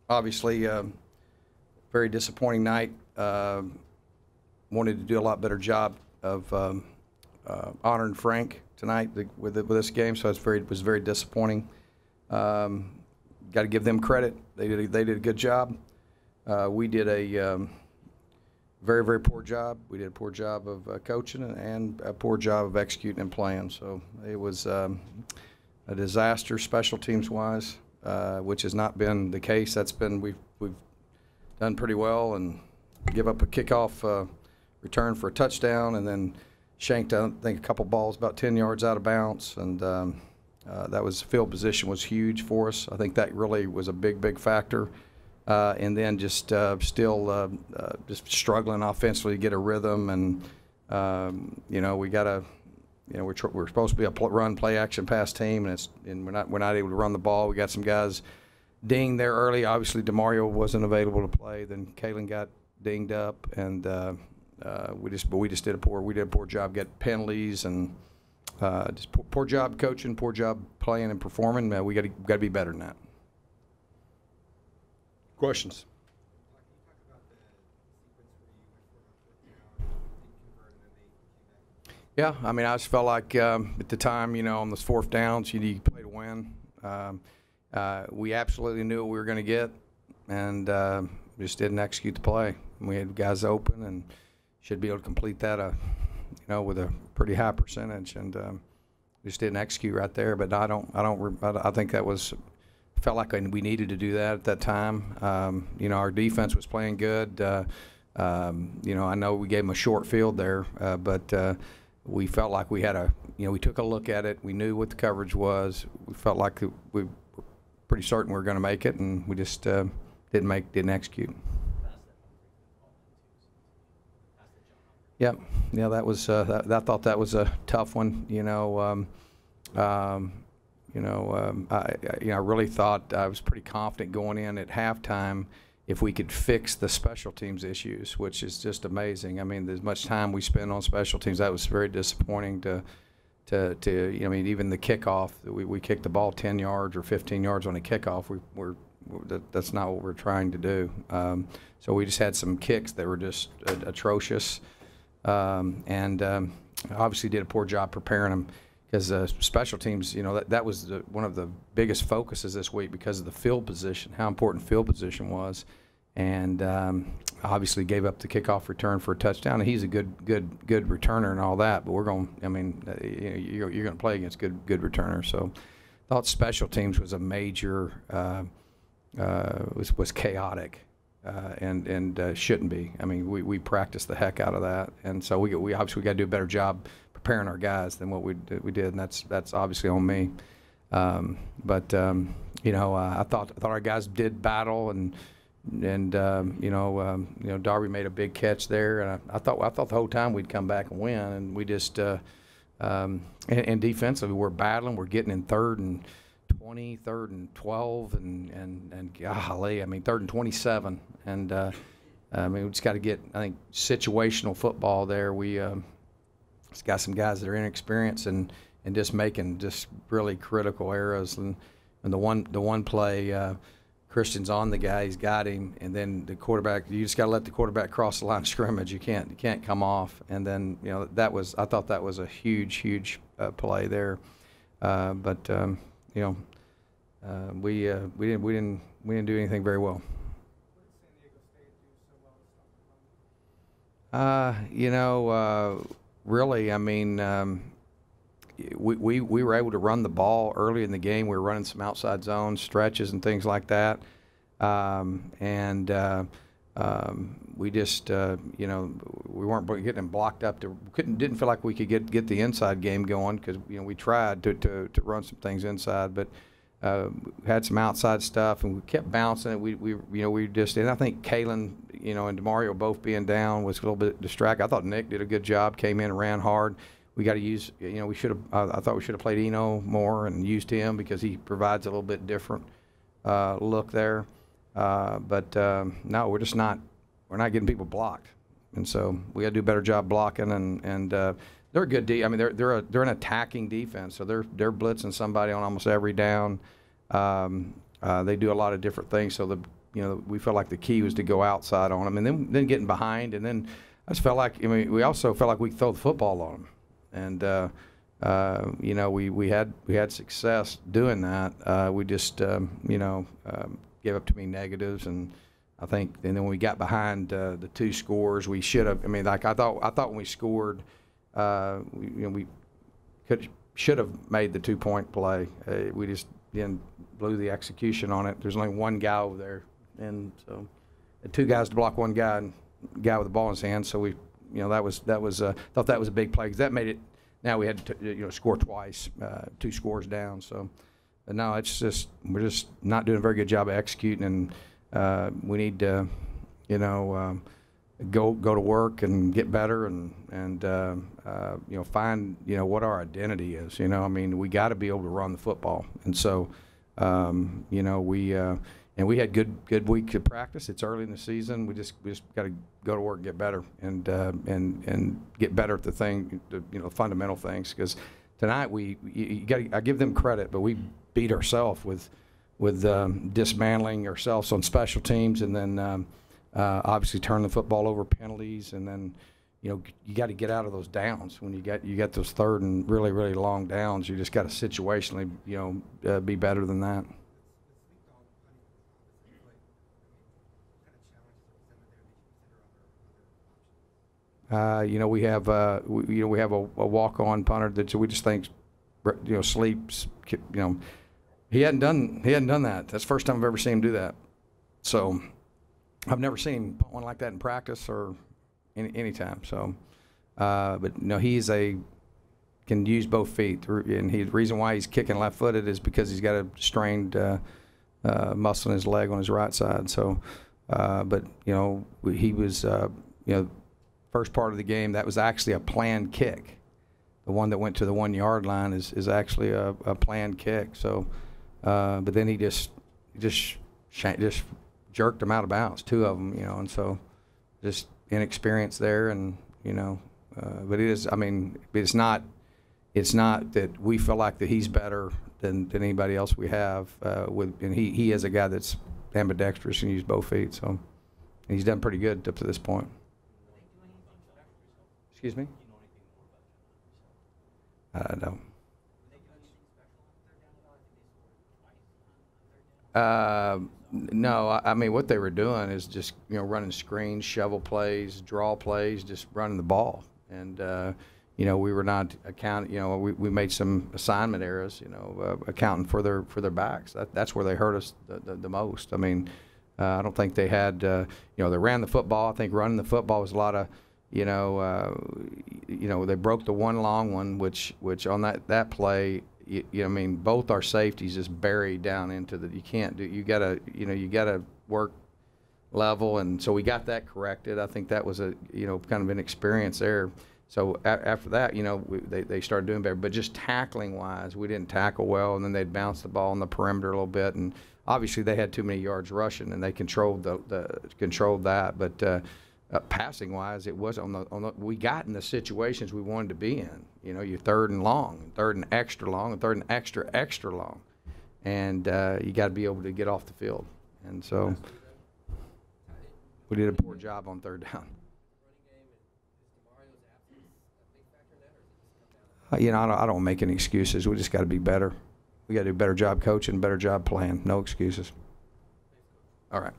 Obviously, very disappointing night. Wanted to do a lot better job of honoring Frank tonight with this game, so it was very disappointing. Got to give them credit. They did a good job. We did a very, very poor job. We did a poor job of coaching and a poor job of executing and playing. So it was a disaster special teams wise, which has not been the case. We've done pretty well and give up a kickoff return for a touchdown, and then shanked, I think, a couple balls about 10 yards out of bounds, and that was field position was huge for us. I think that really was a big factor. And then just still just struggling offensively to get a rhythm, and we got to, we're supposed to be a run, play, action, pass team, and we're not able to run the ball. We got some guys dinged there early. Obviously, DeMario wasn't available to play. Then Kalen got dinged up, and we just did a poor job getting penalties, and just poor job coaching, poor job playing and performing. We got to be better than that. Questions? Yeah, I mean, I just felt like at the time, on those fourth downs, you play to win. We absolutely knew what we were going to get, and just didn't execute the play. We had guys open and should be able to complete that, with a pretty high percentage, and just didn't execute right there. But I think that was. Felt like we needed to do that at that time. Our defense was playing good. I know we gave them a short field there, but we felt like we had we took a look at it. We knew what the coverage was. We felt like we were pretty certain we were going to make it, and we just didn't execute. Yeah, that was. I thought that was a tough one. I really thought I was pretty confident going in at halftime if we could fix the special teams issues, which is just amazing. I mean, as much time we spend on special teams, that was very disappointing to even the kickoff, we kicked the ball 10 yards or 15 yards on a kickoff. That's not what we're trying to do. So we just had some kicks that were just atrocious, and obviously did a poor job preparing them. Because special teams, that was one of the biggest focuses this week because of the field position, how important field position was, and obviously gave up the kickoff return for a touchdown. And he's a good returner and all that, but you're going to play against good returners. So, I thought special teams was a major, was chaotic, and shouldn't be. I mean, we practiced the heck out of that, and so we obviously got to do a better job preparing our guys than what we did, and that's obviously on me. I thought our guys did battle, and Darby made a big catch there, and I thought the whole time we'd come back and win, and we just and defensively we're battling, we're getting in 3rd and 20, 3rd and 12, and golly, I mean 3rd and 27, and we just got to get, I think, situational football there. It's got some guys that are inexperienced and just making just really critical errors. And the one play, Christian's on the guy, he's got him, and then the quarterback, you just got to let the quarterback cross the line of scrimmage. You can't come off. And then I thought that was a huge play there. We didn't do anything very well. Really, I mean, we were able to run the ball early in the game. We were running some outside zone stretches and things like that, we just, we weren't getting them blocked up. Didn't feel like we could get the inside game going because we tried to run some things inside, but had some outside stuff, and we kept bouncing it. We just, and I think Kalen, and DeMario both being down was a little bit distracted. I thought Nick did a good job, came in and ran hard. We got to use, we should have. I thought we should have played Eno more and used him because he provides a little bit different look there. No, we're just not. We're not getting people blocked, and so we got to do a better job blocking. And they're a good they're an attacking defense, so they're blitzing somebody on almost every down. They do a lot of different things. So we felt like the key was to go outside on them, and then getting behind, and then I just felt like we also felt like we could throw the football on them, and we had success doing that. We just gave up too many negatives, and I think, and then when we got behind the 2 scores, we should have. I thought when we scored, we should have made the 2-point play. We just blew the execution on it. There's only one guy over there, and so 2 guys to block one guy, and guy with the ball in his hand. So we, that was thought that was a big play, because that made it. Now we had to score twice, 2 scores down. So, but no, it's just we're just not doing a very good job of executing, and we need to go to work and get better, and find what our identity is. We got to be able to run the football, and so we had good week of practice. It's early in the season. We just got to go to work and get better, and get better at the fundamental things. Because tonight I give them credit, but we beat ourselves with dismantling ourselves on special teams, and then obviously turn the football over, penalties, and then you got to get out of those downs. When you got those third and really long downs, you just got to situationally be better than that. We have a walk-on punter that we just think sleeps. He hadn't done that. That's the first time I've ever seen him do that. So I've never seen him put one like that in practice or any time. So, but can use both feet, and the reason why he's kicking left-footed is because he's got a strained muscle in his leg on his right side. So, but he was first part of the game, that was actually a planned kick. The one that went to the 1-yard line is actually a planned kick. So, but then he just jerked him out of bounds, 2 of them, and so just inexperience there, and but it is. It's not that we feel like that he's better than anybody else we have. And he is a guy that's ambidextrous and uses both feet, so he's done pretty good up to this point. Excuse me? I don't. No, what they were doing is just running screens, shovel plays, draw plays, just running the ball, and we were not accounting. We made some assignment errors, accounting for their backs. That's where they hurt us the most. I don't think they had. They ran the football. I think running the football was a lot of. They broke the one long one, which on that play, both our safeties just buried down into the. You can't do. You gotta work level, and so we got that corrected. I think that was a kind of an experience there. So after that, they started doing better. But just tackling wise, we didn't tackle well, and then they'd bounce the ball on the perimeter a little bit, and obviously they had too many yards rushing, and they controlled that, but. Passing wise, it was we got in the situations we wanted to be in. You're third and long, third and extra long, and third and extra long, and you got to be able to get off the field. And so we did a poor job on third down. I don't make any excuses. We just got to be better. We got to do a better job coaching, better job playing. No excuses. All right.